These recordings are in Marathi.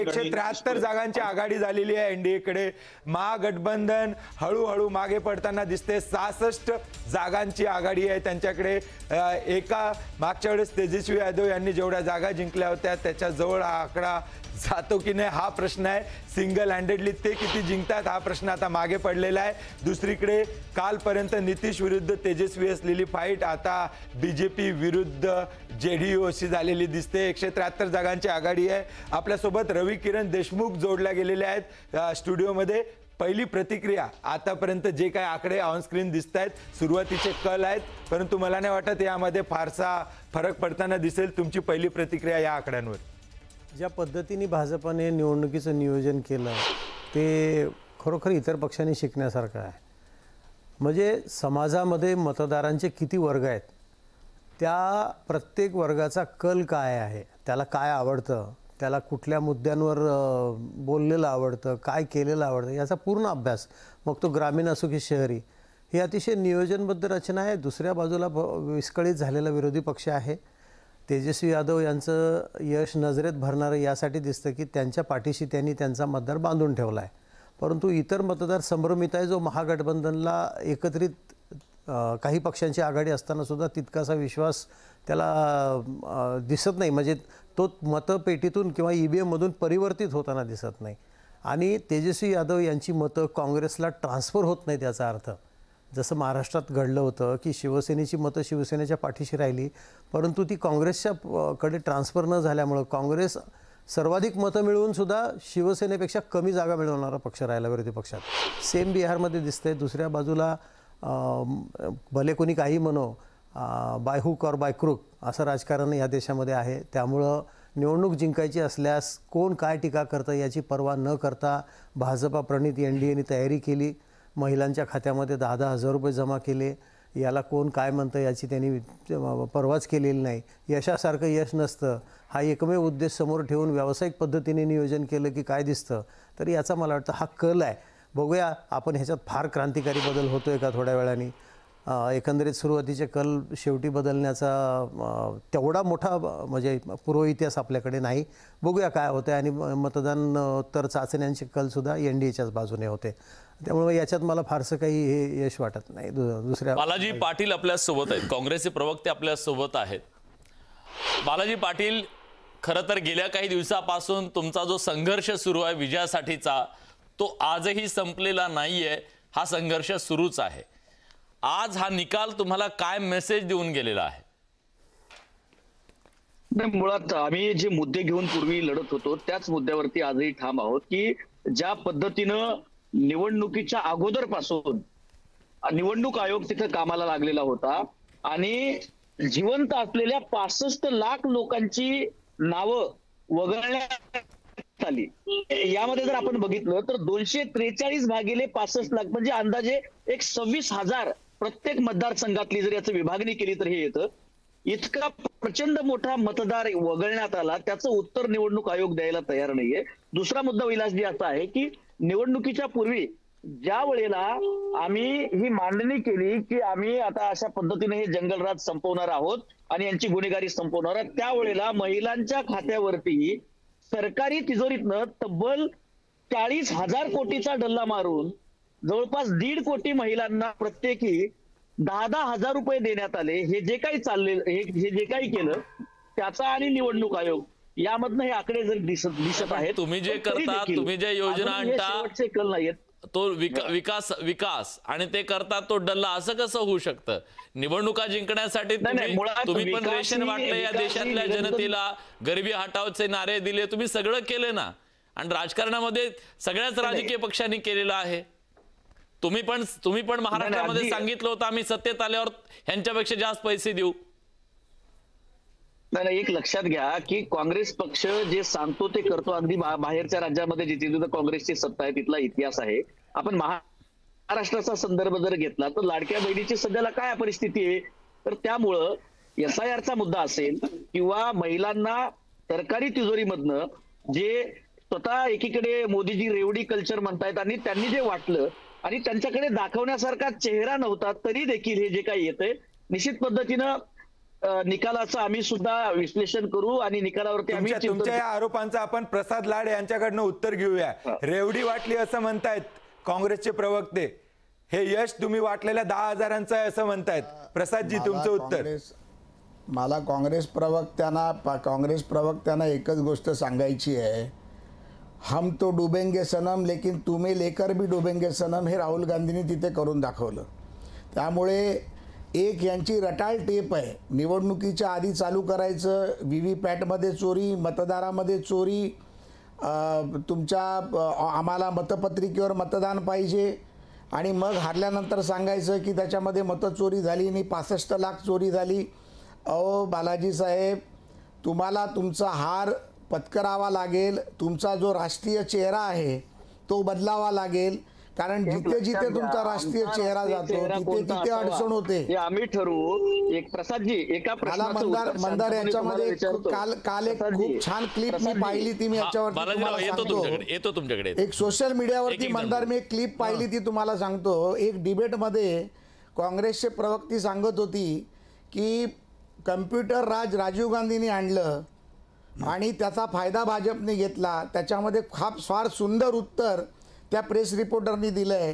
173 जागांची आघाडी झालेली आहे एनडीएकडे. महागठबंधन हळूहळू मागे पडताना दिसते. 66 जागांची आघाडी आहे त्यांच्याकडे. एका मागच्या वेळेस तेजस्वी यादव यांनी जेवढ्या जागा जिंकल्या होत्या त्याच्या जवळ हा आकडा जातो की नाही हा प्रश्न आहे. सिंगल हँडेडली ते किती जिंकतात हा प्रश्न आता मागे पडलेला आहे. दुसरीकडे कालपर्यंत नितीश विरुद्ध तेजस्वी असलेली फाईट आता बीजेपी विरुद्ध जेडीयू अशी झालेली दिसते. 173 जागांची आघाडी आहे. आपल्यासोबत रवी किरण देशमुख जोडल्या गेलेले आहेत स्टुडिओमध्ये. पहिली प्रतिक्रिया, आतापर्यंत जे काही आकडे ऑन स्क्रीन दिसत आहेत सुरुवातीचे कल आहेत, परंतु मला नाही वाटत यामध्ये फारसा फरक पडताना दिसेल. तुमची पहिली प्रतिक्रिया या आकड्यांवर? ज्या पद्धतीने भाजपाने निवडणुकीचं नियोजन केलं ते खरोखर इतर पक्षांनी शिकण्यासारखं आहे. म्हणजे समाजामध्ये मतदारांचे किती वर्ग आहेत, त्या प्रत्येक वर्गाचा कल काय आहे, त्याला काय आवडतं, त्याला कुठल्या मुद्द्यांवर बोललेलं आवडतं, काय केलेलं आवडतं, याचा पूर्ण अभ्यास, मग तो ग्रामीण असो की शहरी, ही अतिशय नियोजनबद्ध रचना आहे. दुसऱ्या बाजूला विस्कळीत झालेला विरोधी पक्ष आहे. तेजस्वी यादव यांचं यश नजरेत भरणारं यासाठी दिसतं की त्यांच्या पाठीशी त्यांनी त्यांचा मतदार बांधून ठेवला आहे. परंतु इतर मतदार संभ्रमित आहे. जो महागठबंधनला एकत्रित काही पक्षांची आघाडी असताना सुद्धा तितकासा विश्वास त्याला दिसत नाही. म्हणजे तो मतपेटीतून किंवा EVMमधून परिवर्तित होताना दिसत नाही. आणि तेजस्वी यादव यांची मतं काँग्रेसला ट्रान्सफर होत नाही. त्याचा अर्थ जसं महाराष्ट्रात घडलं होतं की शिवसेनेची मतं शिवसेनेच्या पाठीशी राहिली, परंतु ती काँग्रेसच्या कडे ट्रान्सफर न झाल्यामुळं काँग्रेस सर्वाधिक मतं मिळवूनसुद्धा शिवसेनेपेक्षा कमी जागा मिळवणारा पक्ष राहिला विरोधी पक्षात. सेम बिहारमध्ये दिसतंय. दुसऱ्या बाजूला भले कोणी काही म्हणो, बाय हुक और बाय क्रूक असं राजकारण या देशामध्ये आहे. त्यामुळं निवडणूक जिंकायची असल्यास कोण काय टीका करतं याची पर्वा न करता भाजपा प्रणित NDAने तयारी केली. महिलांच्या खात्यामध्ये 10-10 हजार रुपये जमा केले. याला कोण काय म्हणतं याची त्यांनी पर्वाच केलेली नाही. यशासारखं यश नसतं. हा एकमेव उद्देश समोर ठेवून व्यावसायिक पद्धतीने नियोजन केलं की काय दिसतं. तर याचा मला वाटतं हा कल आहे. बघूया आपण ह्याच्यात फार क्रांतिकारी बदल होतोय का थोड्या वेळाने. एकंदरीत सुरुवातीचे कल शेवटी बदलण्याचा तेवढा मोठा म्हणजे पूर्व इतिहास आपल्याकडे नाही. बघूया काय होतं. आणि मतदानोत्तर चाचण्यांचे कलसुद्धा NDAच्याच बाजूने होते. त्यामुळे याच्यात मला फारसं काही हे यश वाटत नाही. दुसऱ्या बालाजी पाटील आपल्या सोबत आहेत, काँग्रेसचे प्रवक्ते आपल्या सोबत आहेत. बालाजी पाटील, खरं तर गेल्या काही दिवसापासून तुमचा जो संघर्ष सुरू आहे विजयासाठीचा तो आजही संपलेला नाहीये. हा संघर्ष सुरूच आहे. आज हा निकाल तुम्हाला काय मेसेज देऊन गेलेला आहे? मुळात आम्ही जे मुद्दे घेऊन पूर्वी लढत होतो त्याच मुद्द्यावरती आजही ठाम आहोत की ज्या पद्धतीनं निवडणुकीच्या अगोदरपासून निवडणूक आयोग तिथे कामाला लागलेला होता आणि जिवंत असलेल्या 65 लाख लोकांची नावं वगळण्यात आली. यामध्ये जर आपण बघितलं तर 243 भागिले 65 लाख म्हणजे अंदाजे एक 26,000 प्रत्येक मतदारसंघातली जर याची विभागणी केली तर हे येतं. इतका प्रचंड मोठा मतदार वगळण्यात आला, त्याचं उत्तर निवडणूक आयोग द्यायला तयार नाहीये. दुसरा मुद्दा विलासजी असा आहे की निवडणुकीच्या पूर्वी ज्या वेळेला आम्ही ही मांडणी केली की आम्ही आता अशा पद्धतीने हे जंगलराज संपवणार आहोत आणि यांची गुन्हेगारी संपवणार आहोत, त्यावेळेला महिलांच्या खात्यावरती सरकारी तिजोरीतनं तब्बल 40,000 कोटीचा डल्ला मारून जवळपास 1.5 कोटी महिलांना प्रत्येकी 10-10 हजार रुपये देण्यात आले. हे जे काही चालले हे जे काही केलं त्याचा आणि निवडणूक आयोग यामधनं हे आकडे जर दिसत आहेत. तुम्ही जे करता, तुम्ही जे योजना आणता कल नाहीयेत, तो विकास आणि ते करतात तो डल्ला, असं कसं होऊ शकतं? निवडणुका जिंकण्यासाठी तुम्ही पण रेशन वाटले या देशातल्या जनतेला, गरिबी हटावचे नारे दिले, तुम्ही सगळं केले ना. आणि राजकारणामध्ये सगळ्याच राजकीय पक्षांनी केलेलं आहे. तुम्ही पण महाराष्ट्रामध्ये सांगितलं होतं आम्ही सत्तेत आल्यावर ह्यांच्यापेक्षा जास्त पैसे देऊ. नाही, एक लक्षात घ्या की काँग्रेस पक्ष जे सांगतो ते करतो. अगदी बाहेरच्या राज्यामध्ये जिथे काँग्रेसची सत्ता आहे तिथला इतिहास आहे. आपण महाराष्ट्राचा संदर्भ जर घेतला तर लाडक्या बहिणीची सध्याला काय परिस्थिती आहे, तर त्यामुळं SIRचा मुद्दा असेल किंवा महिलांना सरकारी तिजोरीमधनं जे स्वतः एकीकडे मोदीजी रेवडी कल्चर म्हणतायत आणि त्यांनी जे वाटलं आणि त्यांच्याकडे दाखवण्यासारखा चेहरा नव्हता तरी देखील हे जे काही येतंय निश्चित पद्धतीनं निकालाचं आम्ही सुद्धा विश्लेषण करू आणि निकालावरती आम्ही तुमच्या या आरोपांचं आपण प्रसाद लाड यांच्याकडनं उत्तर घेऊया. रेवडी वाटली असं म्हणतायत काँग्रेसचे प्रवक्ते. हे यश तुम्ही वाटलेल्या 10,000चं आहे असं म्हणतायत. प्रसादजी तुमचं उत्तर. मला काँग्रेस प्रवक्त्यांना एकच गोष्ट सांगायची आहे, हम तो डुबेंगे सनम लेकिन तुम्हें लेकर भी डुबेंगे सनम, हे राहुल गांधींनी तिथे करून दाखवलं. त्यामुळे एक यांची रटाळ टेप आहे, निवडणुकीच्या आधी चालू करायचं, व्हीव्हीपॅटमध्ये चोरी, मतदारामध्ये चोरी, आम्हाला मतपत्रिकेवर मतदान पाहिजे, आणि मग हारल्यानंतर सांगायचं की त्याच्यामध्ये मतचोरी झाली आणि 65 लाख चोरी झाली. अहो बालाजी साहेब, तुम्हाला तुमचा हार पत्करावा लागेल, तुमचा जो राष्ट्रीय चेहरा आहे तो बदलावा लागेल, कारण जिथे जिथे तुमचा राष्ट्रीय चेहरा जातो तिथे तिथे अडचण होते. आम्ही ठरवू. एक प्रसादजी, एका मंदार याच्यामध्ये काल एक खूप छान क्लिप मी पाहिली, ती मी याच्यावरती एक सोशल मीडियावरती मंदार मी एक क्लिप पाहिली, ती तुम्हाला सांगतो. एक डिबेटमध्ये काँग्रेसचे प्रवक्ती सांगत होती की कम्प्युटर राज राजीव गांधींनी आणलं आणि त्याचा फायदा भाजपने घेतला. त्याच्यामध्ये फार सुंदर उत्तर त्या प्रेस रिपोर्टरनी दिलं आहे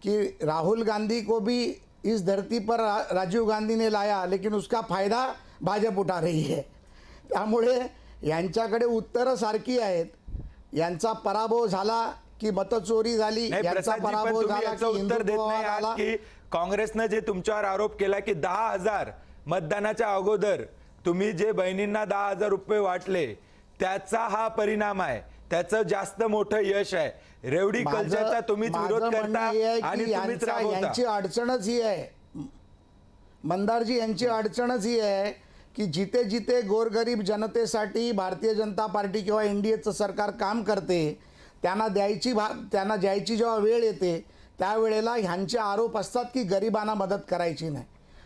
की राहुल गांधी को भी इस धरती पर राजीव गांधी ने लाया, लेकिन उसका फायदा भाजप उठा रही है. त्यामुळे यांच्याकडे उत्तरं सारखी आहेत. यांचा पराभव झाला की मतचोरी झाली, यांचा पराभव झाला की उत्तर देत नाही की काँग्रेसनं जे तुमच्यावर आरोप केला की 10,000 मतदानाच्या अगोदर तुम्ही जे बहिणींना 10,000 रुपये वाटले त्याचा हा परिणाम आहे, त्याचं जास्त मोठं यश आहे. रेवडी कल्चरचा तुम्हीच विरोध करता आणि तुम्हीच राबवता. यांची अडचणच ही आहे मंदारजी, यांची अडचणच ही आहे की जिथे जिथे गोरगरीब जनतेसाठी भारतीय जनता पार्टी किंवा एनडीएचं सरकार काम करते, त्यांना द्यायची जेव्हा वेळ येते त्यावेळेला ह्यांचे आरोप असतात की गरिबांना मदत करायची नाही.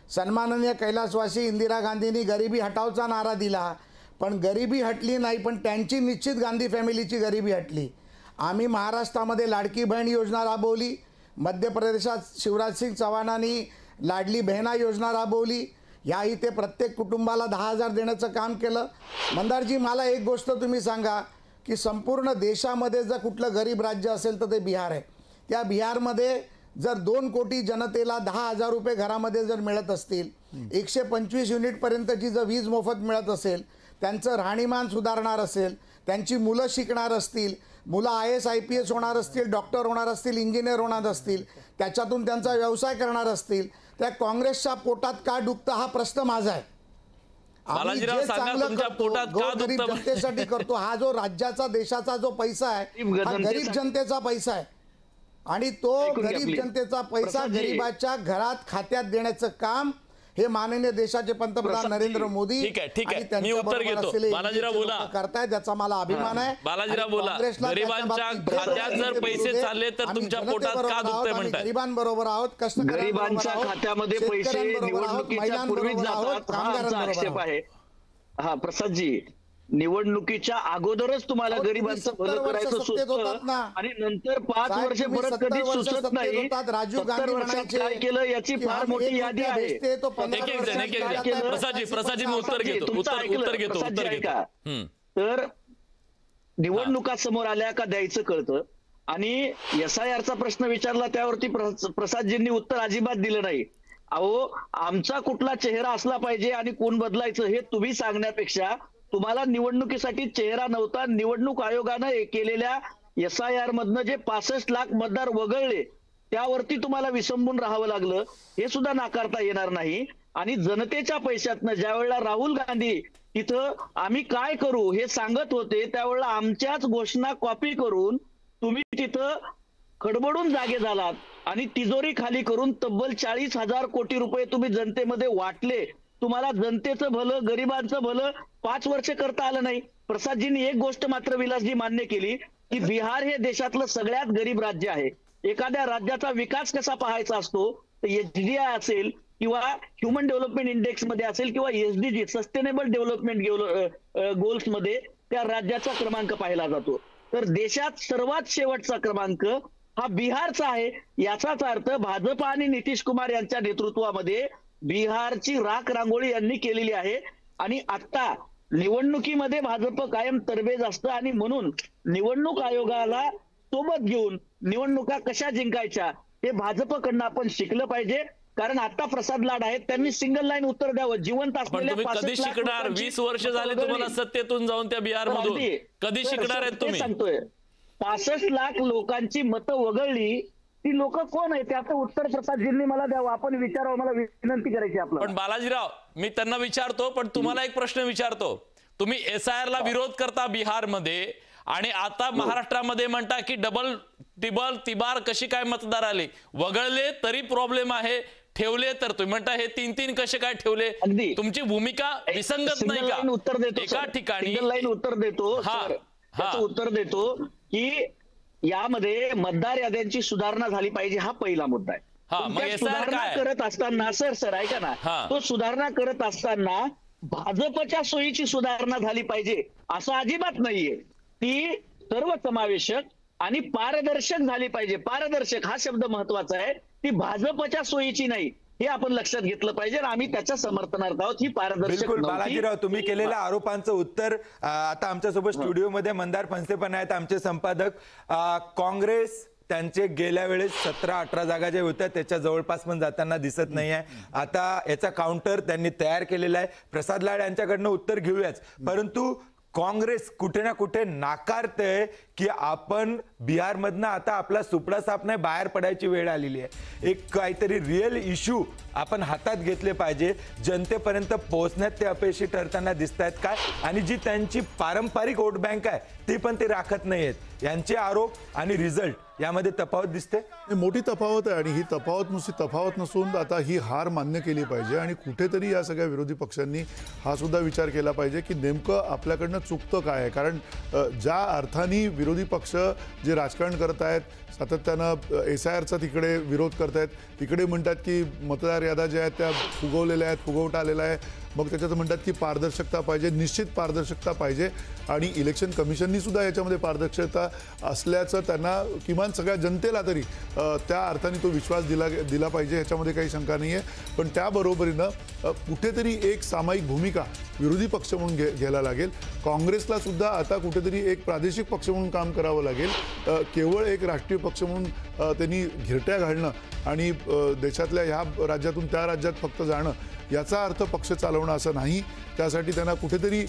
सन्माननीय कैलासवासी इंदिरा गांधींनी गरिबी हटावचा नारा दिला, पण गरिबी हटली नाही, पण त्यांची निश्चित गांधी फॅमिलीची गरिबी हटली. आम्ही महाराष्ट्रामध्ये लाडकी बहीण योजना राबवली, मध्य प्रदेशात शिवराज सिंग चौहानांनी लाडली बहिणा योजना राबवली, या इथे प्रत्येक कुटुंबाला 10,000 देण्याचं काम केलं. मंदारजी, मला एक गोष्ट तुम्ही सांगा की संपूर्ण देशामध्ये जर कुठलं गरीब राज्य असेल तर ते बिहार आहे. त्या बिहारमध्ये जर 2 कोटी जनतेला 10,000 रुपये घरामध्ये जर मिळत असतील, 125 युनिटपर्यंतची जर वीज मोफत मिळत असेल, त्यांचं राहणीमान सुधारणार असेल, त्यांची मुलं शिकणार असतील, मुलं IAS IPS होणार असतील, डॉक्टर होणार असतील, इंजिनियर होणार असतील, त्याच्यातून त्यांचा व्यवसाय करणार असतील, त्या काँग्रेसच्या पोटात का दुखतं हा प्रश्न माझा आहे. आम्ही जे चांगलं करतो गरीब जनतेसाठी करतो, हा जो राज्याचा देशाचा जो पैसा आहे हा गरीब जनतेचा पैसा आहे, आणि तो गरीब जनतेचा पैसा गरीबाच्या घरात खात्यात देण्याचं काम हे माननीय देशाचे पंतप्रधान नरेंद्र मोदी ठीक आहे मी उत्तर घेतो. बालाजीराव बोला. करताय, त्याचा मला अभिमान आहे. बालाजीराव बोला. गरिबांच्या खात्यात जर पैसे चालले तर तुमच्या पोटात का दुखतंय म्हणतात? गरिबांबरोबर आहोत, गरिबांच्या खात्यामध्ये पैसे निवडणुकीच्या पूर्वीच जातात, हा आमचा आक्षेप आहे. हा प्रसादजी, निवडणुकीच्या अगोदरच तुम्हाला गरिबांचं भलं करायचं सुचतं आणि नंतर 5 वर्ष परत कधीच सुचत नाही. राजीव गांधी म्हणायचे काय केलं याची फार मोठी यादी आहे. प्रसादजी मी उत्तर घेतो. तर निवडणुका समोर आल्या का द्यायचं कळतं, आणि SIRचा प्रश्न विचारला त्यावरती प्रसादजींनी उत्तर अजिबात दिलं नाही. अहो, आमचा कुठला चेहरा असला पाहिजे आणि कोण बदलायचं हे तुम्ही सांगण्यापेक्षा तुम्हाला निवडणुकीसाठी चेहरा नव्हता. निवडणूक आयोगानं केलेल्या SIR मधनं जे 65 लाख मतदार वगळले त्यावरती तुम्हाला विसंबून राहावं लागलं, हे सुद्धा नाकारता येणार नाही. आणि जनतेच्या पैशातनं ज्या वेळेला राहुल गांधी तिथं आम्ही काय करू हे सांगत होते, त्यावेळेला आमच्याच घोषणा कॉपी करून तुम्ही तिथं खडबडून जागे झालात आणि तिजोरी खाली करून तब्बल 40,000 कोटी रुपये तुम्ही जनतेमध्ये वाटले. तुम्हाला जनतेचं भलं, गरिबांचं भलं 5 वर्ष करता आलं नाही. प्रसादजींनी एक गोष्ट मात्र विलासजी मान्य केली की बिहार हे देशातलं सगळ्यात गरीब राज्य आहे. एखाद्या राज्याचा विकास कसा पाहायचा असतो तर HDI असेल किंवा ह्युमन डेव्हलपमेंट इंडेक्स मध्ये असेल किंवा SDG सस्टेनेबल डेव्हलपमेंट गोल्स मध्ये त्या राज्याचा क्रमांक पाहिला जातो. तर देशात सर्वात शेवटचा क्रमांक हा बिहारचा आहे. याचाच अर्थ भाजप आणि नितीश कुमार यांच्या नेतृत्वामध्ये बिहारची राख रांगोळी यांनी केलेली आहे. आणि आता निवडणुकीमध्ये भाजप कायम तरबेज असतं आणि म्हणून निवडणूक आयोगाला सोबत घेऊन निवडणुका कशा जिंकायच्या हे भाजपकडनं आपण शिकलं पाहिजे. कारण आता प्रसाद लाड आहेत, त्यांनी सिंगल लाईन उत्तर द्यावं. जिवंत पण असलेल्या तुम्ही कधी 65 लाख शिकणार? लोकांची 20 वर्ष झाले तुम्हाला सत्तेतून जाऊन त्या बिहार मधून. अगदी. कधी सर, शिकणार सर, आहेत ते तुम्ही? सांगतोय 65 लाख लोकांची मतं वगळली, ती लोक कोण आहे त्याचं उत्तर प्रसादजींनी मला द्यावं. आपण विचारावं, मला विनंती करायची आपल्याला. पण बालाजीराव, मी त्यांना विचारतो, पण तुम्हाला एक प्रश्न विचारतो. तुम्ही SIR ला विरोध करता बिहारमध्ये आणि आता महाराष्ट्रामध्ये म्हणता की डबल टिबल तिबार कशी काय मतदार आले? वगळले तरी प्रॉब्लेम आहे, ठेवले तर तुम्ही म्हणता हे 3-3 कसे काय ठेवले? अगदी. तुमची भूमिका विसंगत नाही सिंगल लाईन उत्तर का? देतो एका सर. ठिकाणी सिंगल लाईन उत्तर देतो हा, सर. हा. त्याचं उत्तर देतो की यामध्ये मतदार याद्यांची सुधारणा झाली पाहिजे, हा पहिला मुद्दा आहे. हा, पण मग त्या SIR सुधारणा काय? करत असताना सर ऐका ना, हा. तो सुधारणा करत असताना भाजपच्या सोयीची सुधारणा झाली पाहिजे असं अजिबात नाहीये. ती सर्वसमावेशक आणि पारदर्शक झाली पाहिजे. पारदर्शक हा शब्द महत्वाचा आहे. ती भाजपच्या सोयीची नाही, हे आपण लक्षात घेतलं पाहिजे. आणि त्याच्या समर्थनार्थ आहोत. ही पारदर्शक बिलकुल नव्हती. बालाजीराव, तुम्ही केलेल्या आरोपांचं उत्तर आता आमच्यासोबत स्टुडिओमध्ये मंदार फणसे पण आहेत, आमचे संपादक. काँग्रेस त्यांचे गेल्या वेळेस 17-18 जागा ज्या होत्या त्याच्या जवळपास पण जाताना दिसत नाहीये. आता याचा काउंटर त्यांनी तयार केलेला आहे. प्रसाद लाड यांच्याकडनं उत्तर घेऊयाच, परंतु काँग्रेस कुठे ना कुठे नाकारते की आपण बिहारमधनं आता आपला सुपडा साप नाही, बाहेर पडायची वेळ आलेली आहे. एक काहीतरी रिअल इश्यू आपण हातात घेतले पाहिजे. जनतेपर्यंत पोहोचण्यात ते अपयशी ठरताना दिसत आहेत काय? आणि जी त्यांची पारंपरिक वोट बँक आहे ती पण ते राखत नाहीयेत. यांचे आरोप आणि रिझल्ट यामध्ये तफावत दिसते. मोठी तफावत आहे आणि ही तफावत नुसती तफावत नसून आता ही हार मान्य केली पाहिजे. आणि कुठेतरी या सगळ्या विरोधी पक्षांनी हा सुद्धा विचार केला पाहिजे की नेमकं आपल्याकडनं चुकतं काय आहे. कारण ज्या अर्थाने विरोधी पक्ष जे राजकारण करत आहेत, सातत्यानं SIRचा तिकडे विरोध करतायत, तिकडे म्हणतात की मतदार याद्या ज्या आहेत त्या फुगवलेल्या आहेत, फुगवटा आलेला आहे. मग त्याच्यात म्हणतात की पारदर्शकता पाहिजे, निश्चित पारदर्शकता पाहिजे. आणि इलेक्शन कमिशननी सुद्धा याच्यामध्ये पारदर्शकता असल्याचं त्यांना किमान सगळ्या जनतेला तरी त्या अर्थाने तो विश्वास दिला पाहिजे, ह्याच्यामध्ये काही शंका नाही आहे. पण त्याबरोबरीनं कुठेतरी एक सामायिक भूमिका विरोधी पक्ष म्हणून घ्यायला लागेल. काँग्रेसला सुद्धा आता कुठेतरी एक प्रादेशिक पक्ष म्हणून काम करावं लागेल. केवळ एक राष्ट्रीय पक्ष म्हणून त्यांनी घिरट्या घालणं आणि देशातल्या ह्या राज्यातून त्या राज्यात फक्त जाणं याचा अर्थ पक्ष चालवणं असं नाही. त्यासाठी त्यांना कुठेतरी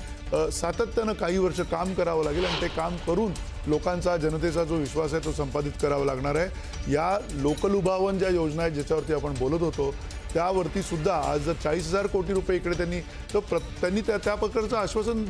सातत्यानं काही वर्ष काम करावं लागेल आणि ते काम करून लोकांचा, जनतेचा जो विश्वास आहे तो संपादित करावा लागणार आहे. या लोकलुभावन ज्या योजना आहेत ज्याच्यावरती आपण बोलत होतो त्यावरती सुद्धा आज जर 40,000 कोटी रुपये इकडे त्यांनी त्या प्रकारचं आश्वासन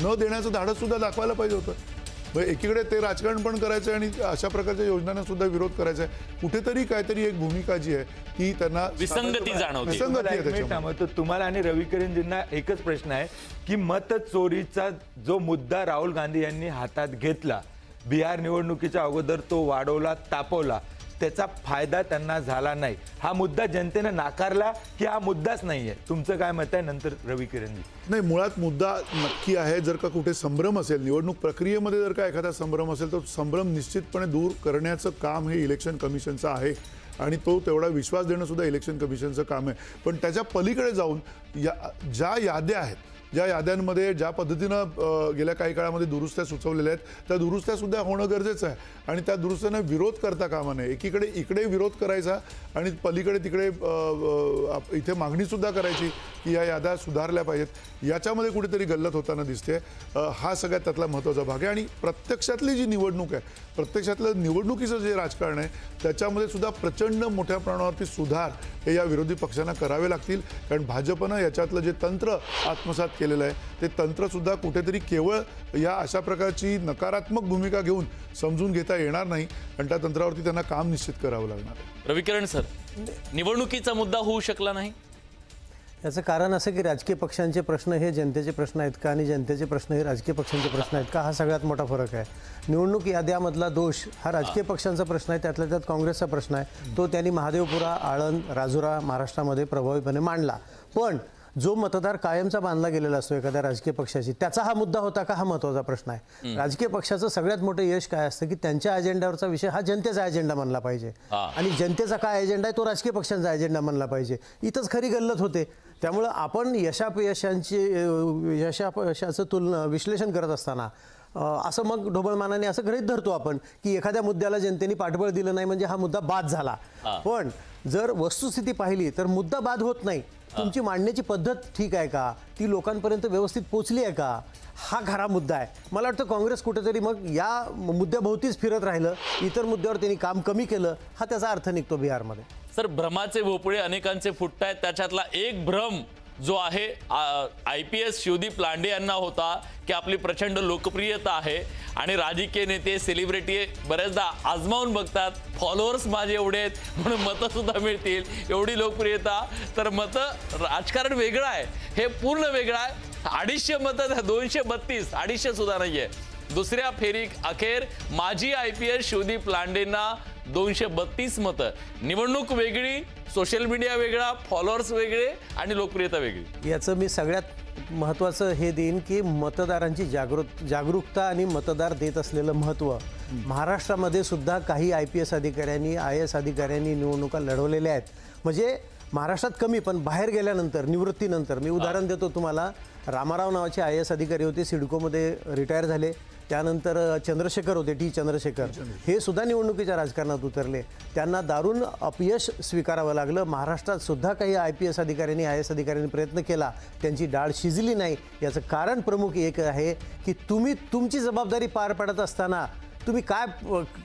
न देण्याचं धाडस सुद्धा दाखवायला पाहिजे होतं. एकीकडे ते राजकारण पण करायचं आणि अशा प्रकारच्या योजनांना सुद्धा विरोध करायचा आहे. कुठेतरी काहीतरी एक भूमिका जी आहे ती त्यांना विसंगती जाणवते. विसंगती आहे त्याच्यामध्ये. तुम्हाला आणि रविकिरणजींना एकच प्रश्न आहे की मत चोरीचा जो मुद्दा राहुल गांधी यांनी हातात घेतला बिहार निवडणुकीच्या अगोदर, तो वाढवला, तापवला, त्याचा फायदा त्यांना झाला नाही. हा मुद्दा जनतेने नाकारला की हा मुद्दाच नाहीये? तुमचं काय मत आहे? नंतर रविकिरणजी. नाही, मुळात मुद्दा नक्की आहे. जर का कुठे संभ्रम असेल, निवडणूक प्रक्रियेमध्ये जर का एखादा संभ्रम असेल तर संभ्रम निश्चितपणे दूर करण्याचं काम हे इलेक्शन कमिशनचं आहे आणि तो तेवढा विश्वास देणं सुद्धा इलेक्शन कमिशनचं काम आहे. पण त्याच्या पलीकडे जाऊन ज्या याद्या आहेत, ज्या याद्यांमध्ये ज्या पद्धतीनं गेल्या काही काळामध्ये दुरुस्त्या सुचवलेल्या आहेत त्या दुरुस्त्या सुद्धा होणं गरजेचं आहे. आणि त्या दुरुस्त्यांना विरोध करता कामा नये. एकीकडे इकडे विरोध करायचा आणि पलीकडे तिकडे इथे मागणीसुद्धा करायची की या याद्या सुधारल्या पाहिजेत. याच्यामध्ये कुठेतरी गल्लत होताना दिसते. हा सगळ्यात त्यातला महत्त्वाचा भाग आहे. आणि प्रत्यक्षातली जी निवडणूक आहे, प्रत्यक्षातलं निवडणुकीचं जे राजकारण आहे त्याच्यामध्ये सुद्धा प्रचंड मोठ्या प्रमाणावरती सुधार हे या विरोधी पक्षांना करावे लागतील. कारण भाजपनं याच्यातलं जे तंत्र आत्मसात केलेलं आहे ते तंत्रसुद्धा कुठेतरी केवळ या अशा प्रकारची नकारात्मक भूमिका घेऊन समजून घेता येणार नाही आणि त्या तंत्रावरती त्यांना काम निश्चित करावं लागणार आहे. रविकिरण सर, निवडणुकीचा मुद्दा होऊ शकला नाही याचं कारण असं की राजकीय पक्षांचे प्रश्न हे जनतेचे प्रश्न आहेत का आणि जनतेचे प्रश्न हे राजकीय पक्षांचे प्रश्न आहेत का, हा सगळ्यात मोठा फरक आहे. निवडणूक याद्यामधला दोष हा राजकीय पक्षांचा प्रश्न आहे, त्यातल्या त्यात काँग्रेसचा प्रश्न आहे. तो त्यांनी महादेवपुरा, आळंद, राजुरा, महाराष्ट्रामध्ये प्रभावीपणे मांडला. पण जो मतदार कायमचा बांधला गेलेला असतो एखाद्या राजकीय पक्षाशी, त्याचा हा मुद्दा होता का, हा महत्त्वाचा प्रश्न आहे. राजकीय पक्षाचं सगळ्यात मोठं यश काय असतं की त्यांच्या अजेंड्यावरचा विषय हा जनतेचा अजेंडा मानला पाहिजे आणि जनतेचा काय अजेंडा आहे तो राजकीय पक्षांचा अजेंडा मानला पाहिजे. इथंच खरी गल्लत होते. त्यामुळं आपण यशाचं तुलना विश्लेषण करत असताना असं मग ढोबळमानाने असं गृहीत धरतो आपण की एखाद्या मुद्द्याला जनतेने पाठबळ दिलं नाही म्हणजे हा मुद्दा बाद झाला. पण जर वस्तुस्थिती पाहिली तर मुद्दा बाद होत नाही. तुमची मांडण्याची पद्धत ठीक आहे का, ती लोकांपर्यंत व्यवस्थित पोचली आहे का, हा खरा मुद्दा आहे. मला वाटतं काँग्रेस कुठेतरी मग या मुद्द्याभोवतीच फिरत राहिलं, इतर मुद्द्यावर त्यांनी काम कमी केलं, हा त्याचा अर्थ निघतो बिहारमध्ये. सर, भ्रमाचे भोपळे अनेकांचे फुटतायत. त्याच्यातला एक भ्रम जो आहे IPS शिवदीप लांडे यांना होता की आपली प्रचंड लोकप्रियता आहे आणि राजकीय नेते सेलिब्रिटी बरेचदा आजमावून बघतात, फॉलोअर्स माझे एवढे आहेत म्हणून मतं सुद्धा मिळतील, एवढी लोकप्रियता. तर मतं, राजकारण वेगळं आहे, हे पूर्ण वेगळं आहे. 250 मतं, 232, 250 सुद्धा नाहीये. दुसऱ्या फेरी अखेर माजी IPS शिवदीप लांडेंना 232 मतं. निवडणूक वेगळी, सोशल मीडिया वेगळा, फॉलोअर्स वेगळे आणि लोकप्रियता वेगळी. याचं मी सगळ्यात महत्त्वाचं हे देईन की मतदारांची जागरूकता आणि मतदार देत असलेलं महत्त्व. महाराष्ट्रामध्ये सुद्धा काही IPS अधिकाऱ्यांनी, IAS अधिकाऱ्यांनी निवडणुका लढवलेल्या आहेत. म्हणजे महाराष्ट्रात कमी, पण बाहेर गेल्यानंतर, निवृत्तीनंतर, मी उदाहरण देतो तुम्हाला. रामाराव नावाचे IAS अधिकारी होते, सिडकोमध्ये रिटायर झाले. त्यानंतर चंद्रशेखर होते, T. चंद्रशेखर, हे सुद्धा निवडणुकीच्या राजकारणात उतरले. त्यांना दारुण अपयश स्वीकारावं लागलं. महाराष्ट्रात सुद्धा काही IPS अधिकाऱ्यांनी, IAS अधिकाऱ्यांनी प्रयत्न केला, त्यांची डाळ शिजली नाही. याचं कारण प्रमुख एक आहे की तुम्ही तुमची जबाबदारी पार पाडत असताना तुम्ही काय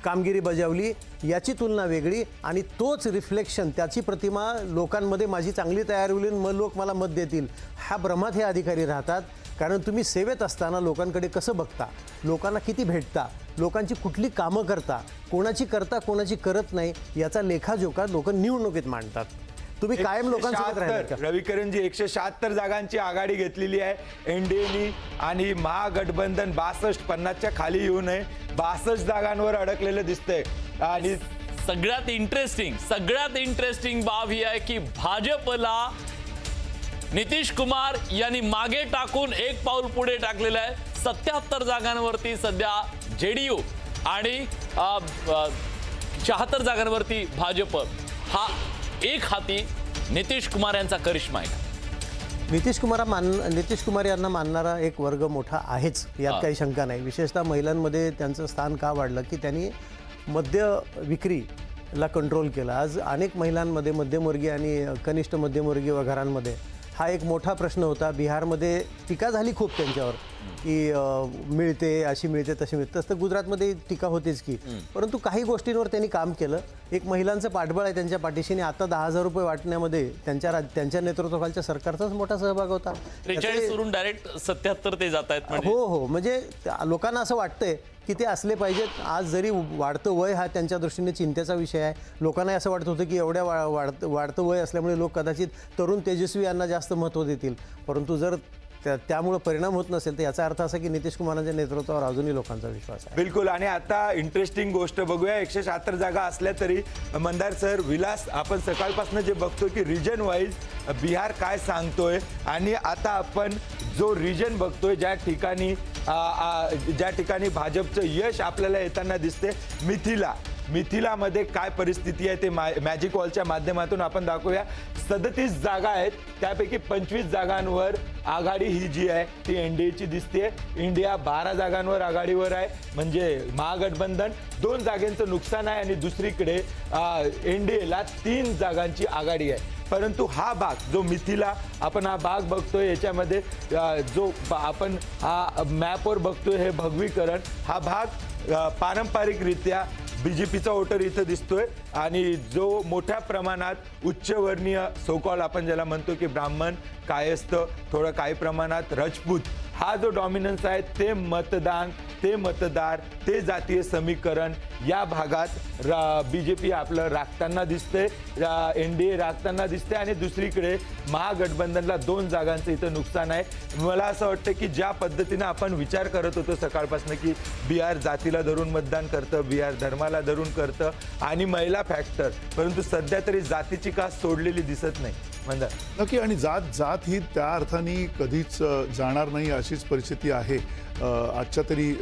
कामगिरी बजावली याची तुलना वेगळी आणि तोच रिफ्लेक्शन, त्याची प्रतिमा लोकांमध्ये माझी चांगली तयार होईल, मग लोक मला मत देतील, ह्या भ्रमात हे अधिकारी राहतात. कारण तुम्ही सेवेत असताना लोकांकडे कसं बघता, लोकांना किती भेटता, लोकांची कुठली कामं करता, कोणाची करता कोणाची करत नाही, याचा लेखाजोखा लोक निवडणुकीत मांडतात. तुम्ही कायम लोकांसोबत राहिलात. रविकरणजी, 176 जागांची आघाडी घेतलेली आहे NDAनी आणि महागठबंधन 62, 50च्या खाली येऊ नये, 62 जागांवर अडकलेलं दिसतंय. आणि सगळ्यात इंटरेस्टिंग बाब ही आहे की भाजपला नितीश कुमार यांनी मागे टाकून एक पाऊल पुढे टाकलेलं आहे. 77 जागांवरती सध्या JDU आणि 76 जागांवरती भाजप. हा एक हाती नितीश कुमार यांचा करिश्मा आहे. नितीश कुमार यांना मानणारा एक वर्ग मोठा आहेच, यात काही शंका नाही. विशेषतः महिलांमध्ये त्यांचं स्थान का वाढलं की त्यांनी मद्य विक्रीला कंट्रोल केला. आज अनेक महिलांमध्ये, मध्यमवर्गीय आणि कनिष्ठ मध्यमवर्गीय घरांमध्ये हा एक मोठा प्रश्न होता. बिहारमध्ये टीका झाली खूप त्यांच्यावर की मिळते, अशी मिळते, तशी मिळते. तसं गुजरातमध्ये टीका होतेच की, परंतु काही गोष्टींवर त्यांनी काम केलं. एक महिलांचं पाठबळ आहे त्यांच्या पाठीशी. आता 10,000 रुपये वाटण्यामध्ये त्यांच्या नेतृत्वाखालच्या सरकारचाच मोठा सहभाग होता. 43 वरून डायरेक्ट 77 ते जात आहेत. हो, म्हणजे लोकांना असं वाटतंय की ते असले पाहिजेत. आज जरी वाढतं वय हा त्यांच्या दृष्टीने चिंतेचा विषय आहे. लोकांना असं वाटत होतं की एवढ्या वाढतं वय असल्यामुळे लोक कदाचित तरुण तेजस्वी यांना जास्त महत्त्व देतील. परंतु जर त्यामुळे परिणाम होत नसेल तर याचा अर्थ असा की नितीश कुमारांच्या नेतृत्वावर अजूनही लोकांचा विश्वास आहे. बिलकुल. आणि आता इंटरेस्टिंग गोष्ट बघूया. 176 जागा असल्या तरी मंदार सर, विलास, आपण सकाळपासून जे बघतोय की रिजन वाईज बिहार काय सांगतोय आणि आता आपण जो रिजन बघतोय ज्या ठिकाणी भाजपचं यश आपल्याला येताना दिसते, मिथिलामध्ये काय परिस्थिती आहे ते मॅजिक वॉलच्या माध्यमातून आपण दाखवूया. 37 जागा आहेत, त्यापैकी 25 जागांवर आघाडी ही जी आहे ती NDAची दिसते. इंडिया 12 जागांवर आघाडीवर आहे, म्हणजे महागठबंधन 2 जागांचं नुकसान आहे आणि दुसरीकडे NDAला 3 जागांची आघाडी आहे. परंतु हा भाग जो मिथिला आपण हा भाग बघतोय, याच्यामध्ये जो आपण हा मॅपवर बघतोय हे भगवीकरण, हा भाग पारंपरिकरित्या BJPचा वोटर इथं दिसतोय आणि जो मोठ्या प्रमाणात उच्चवर्णीय सोकॉल आपण ज्याला म्हणतो की ब्राह्मण, कायस्थ, थोडं काही प्रमाणात राजपूत, हा जो डॉमिनन्स आहे ते मतदान, ते मतदार, ते जातीय समीकरण या भागात BJP आपलं राखताना दिसते, NDA राखताना दिसते आणि दुसरीकडे महागठबंधनला 2 जागांचं इथं नुकसान आहे. मला असं वाटतं की ज्या पद्धतीनं आपण विचार करत होतो सकाळपासून की बिहार जातीला धरून मतदान करतं, बिहार धर्माला धरून करतं आणि महिला फॅक्टर, परंतु सध्या तरी जातीची कास सोडलेली दिसत नाही. मंदार. नक्की. आणि जात ही त्या अर्थाने कधीच जाणार नाही अशीच परिस्थिती आहे आजच्या तरी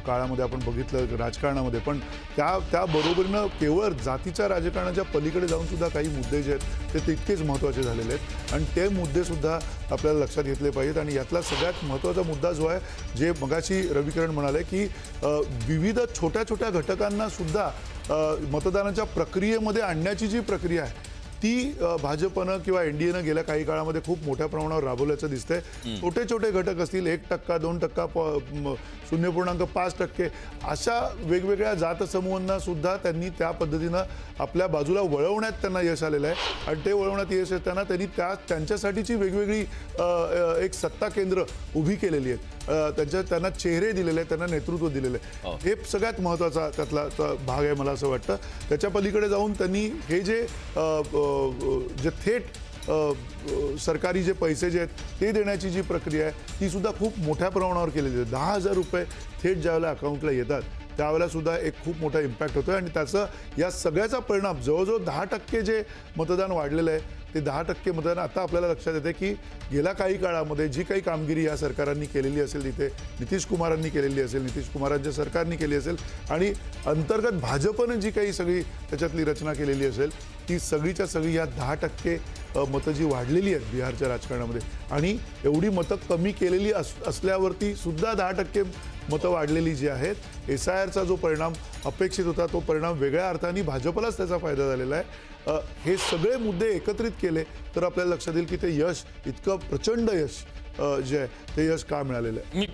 काळामध्ये आपण बघितलं राजकारणामध्ये. पण त्याबरोबरीनं केवळ जातीच्या राजकारणाच्या पलीकडे जाऊन सुद्धा काही मुद्दे जे आहेत ते तितकेच महत्त्वाचे झालेले आहेत आणि ते मुद्दे सुद्धा आपल्याला लक्षात घेतले पाहिजेत. आणि यातला सगळ्यात महत्त्वाचा मुद्दा जो आहे जे मगाशी रविकिरण म्हणाले की विविध छोट्या छोट्या घटकांना सुद्धा मतदानाच्या प्रक्रियेमध्ये आणण्याची जी प्रक्रिया आहे ती भाजपनं किंवा एनडीएनं गेल्या काही काळामध्ये खूप मोठ्या प्रमाणावर राबवल्याचं दिसतंय. छोटे छोटे घटक असतील 1%, 2%, 0.5% अशा वेगवेगळ्या जातसमूहांना सुद्धा त्यांनी त्या पद्धतीनं आपल्या बाजूला वळवण्यात त्यांना यश आलेलं आहे. आणि ते वळवण्यात यश येताना त्यांनी त्यांच्यासाठीची वेगवेगळी एक सत्ता केंद्र उभी केलेली आहेत. त्यांना चेहरे दिलेले आहेत, त्यांना नेतृत्व दिलेलं आहे. हे सगळ्यात महत्त्वाचा त्यातला भाग आहे मला असं वाटतं. त्याच्या पलीकडे जाऊन त्यांनी हे जे थेट सरकारी जे पैसे जे आहेत ते देण्याची जी प्रक्रिया आहे ती सुद्धा खूप मोठ्या प्रमाणावर केलेली आहे. 10,000 रुपये थेट ज्यावेळेला अकाउंटला येतात त्यावेळेला सुद्धा एक खूप मोठा इम्पॅक्ट होतो. आणि त्याचं या सगळ्याचा परिणाम जवळजवळ 10% जे मतदान वाढलेलं आहे ते 10% मतदान आता आपल्याला लक्षात येते की गेल्या काही काळामध्ये जी काही कामगिरी या सरकारांनी केलेली असेल तिथे नितीश कुमारांनी केलेली असेल, नितीश कुमारांच्या सरकारने केली असेल आणि अंतर्गत भाजपनं जी काही सगळी त्याच्यातली रचना केलेली असेल ती सगळीच्या सगळी या 10% मतं जी वाढलेली आहेत बिहारच्या राजकारणामध्ये आणि एवढी मतं कमी केलेली असल्यावरती सुद्धा 10% मतं वाढलेली जी आहेत SIRचा जो परिणाम अपेक्षित होता तो परिणाम वेगळ्या अर्थाने भाजपलाच त्याचा फायदा झालेला आहे. हे सगळे मुद्दे एकत्रित केले तर आपल्याला लक्षात येईल की ते यश इतकं प्रचंड यश जे आहे ते यश का मिळालेलं आहे. मी